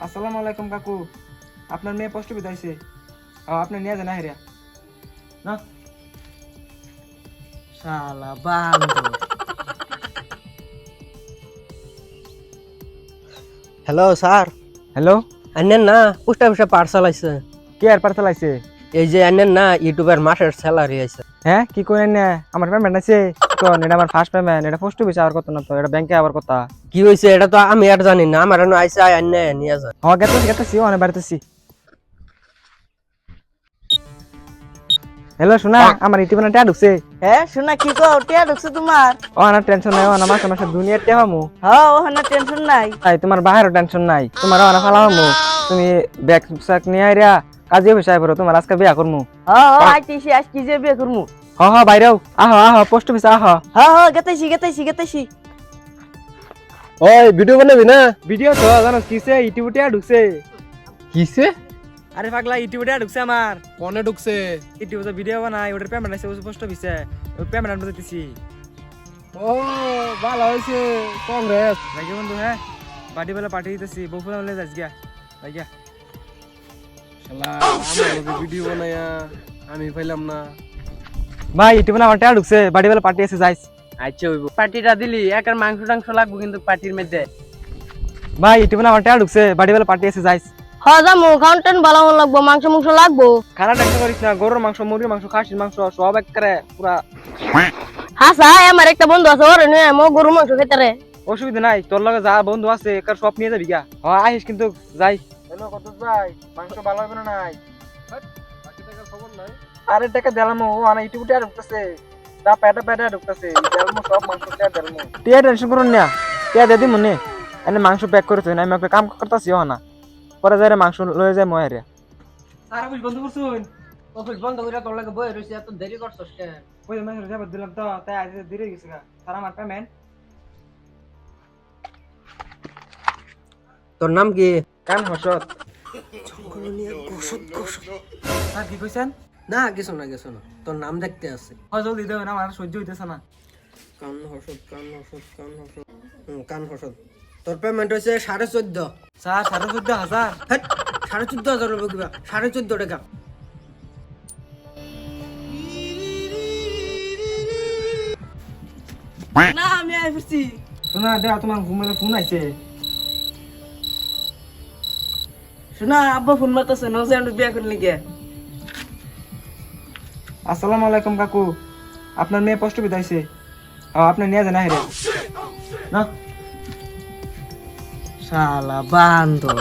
আসসালামু আলাইকুম কাকু, আপনার মেয়ে পোস্ট বিদাইছে। আপনি নিয়ে যান হেরিয়া না। শালা বান্দর। Hello sir. হ্যালো, আন্যান না পোস্ট অফিসে পার্সেল আইছে। কে আর পার্সেল আইছে? এই যে আন্যান না ইউটিউবের মাসের স্যালারি আইছে। হ্যাঁ, কি করেন না? আমার পেমেন্ট আছে কোন? এটা আমার ফার্স্ট পেমেন্ট। এটা পোস্ট অফিসে আবার কত না, তো এটা ব্যাংকে আবার কথা। কি হইছে এটা তো আমি আর জানি না, আমার এনে আইছে আন্যা নিয়ে যায়। গেতেছি গেতেছি, অনেক বাড়িতেছি। হ্যালো শোনা, আমার ইউটিউবে না টিয়া ঢুকছে। হ্যাঁ শোনা কি কো টিয়া ঢুকছে তোমার? না টেনশন নাই, না মাসে মাসে দুনিয়ার টিয়া পামু। হ্যাঁ ওখানে টেনশন নাই। তাই তোমার বাহিরও টেনশন নাই, তোমার না ফালামু। তুমি ব্যাগ সাক নিয়ে আইরা কাজে বসে আইবো, তোমার আজকে বিয়া করমু। হ্যাঁ আইতেছি, আজ কি যে বিয়ে করমু। বাইরেও আহ পোস্ট অফিসে হ্যাঁ গেতেছি। ওই ভিডিও বানাবি না? ভিডিও তো জানো কিসে ইউটিউবে টিয়া ঢুকছে। কিসে? আরে পাগলা, ইউটিউবে টিয়া ঢুকছে আমার। কোনে ঢুকছে? ইউটিউবে ভিডিও বানাই, ওটার পেমেন্ট আছে পোস্ট অফিসে। ওই পেমেন্ট আনতে দিতেছি। ও ভালো হয়েছে, কংগ্রেস। ভাইকে বন্ধু, হ্যাঁ পার্টি বেলা পাঠিয়ে দিতেছি, বউফুলা হলে যাস গিয়া ভাই গিয়া। শালা আমার ভিডিও বানায়া আমি পাইলাম না। ভাই ইউটিউবে আমার টিয়া ঢুকছে, পার্টি বেলা পার্টি আছে যাইস। আচ্ছা হইব। পার্টিটা দিলি একার মাংস টাংস লাগবো কিন্তু পার্টির মধ্যে। ভাই ইউটিউবে আমার টিয়া ঢুকছে, পার্টি বেলা পার্টি আছে যাইস। হ্যাঁ যামু, কাউন্টেন ভালো লাগবো, মাংস লাগবো। খানা টেনশন করিস না, গরুর মাংস, মুরগির মাংস, খাসির মাংস সব একবারে পুরা। হ্যাঁ স্যার, আমার একটা বন্ধু আছে, ওরে নিয়ে মো গরু মাংস খেতে রে। অসুবিধা নাই, তোর লগে যা বন্ধু আছে একার সব নিয়ে যাবি গা। আহিস কিন্তু যাই। হ্যালো কত ভাই, মাংস ভালো হবে না নাই? বাকি টাকার খবর নাই। আরে টাকা দিলাম, ও আনা ইউটিউবে টিয়া ঢুকতেছে, তা পেটা ঢুকতেছে, দিলাম সব মাংস টিয়া দিলাম। টিয়া টেনশন করুন না, টিয়া দিয়ে দিই মনে। এনে মাংস প্যাক করে তুই, আমি একটা কাম করতেছি না, পরে যাই মাংস লয়ে যায় মহেরিয়া। স্যার অফিস বন্ধ করছুন? অফিস বন্ধ করে তোর লাগে বই রইছে, এত দেরি করছস কেন? ওই মাংস যাবে দিলাম তো, তাই আজ দেরি হয়ে গেছে গা। স্যার আমার পেমেন্ট। তোর নাম কি? কান হসত। স্যার কি কইছেন? না কিছু না তোর নাম দেখতে আছে। জলদি দেবেন, না আমার সহ্য হইতেছে না। কান হসদ তোর পেমেন্ট হয়েছে 14,500। স্যার 14,500? 14,500 হবে কিবা? 14,500 টাকা। না আমি আই ফিরছি। শোনা দে, তোমার ঘুমের ফোন আইছে। শোনা আব্বা ফোন মারতেছে, নজে আমি বিয়ে করলি কে? আসসালামু আলাইকুম কাকু, আপনার মেয়ে পোস্ট বিদাইছে। আপনি নিয়ে যান হেরিয়া না। শালা বান্দর।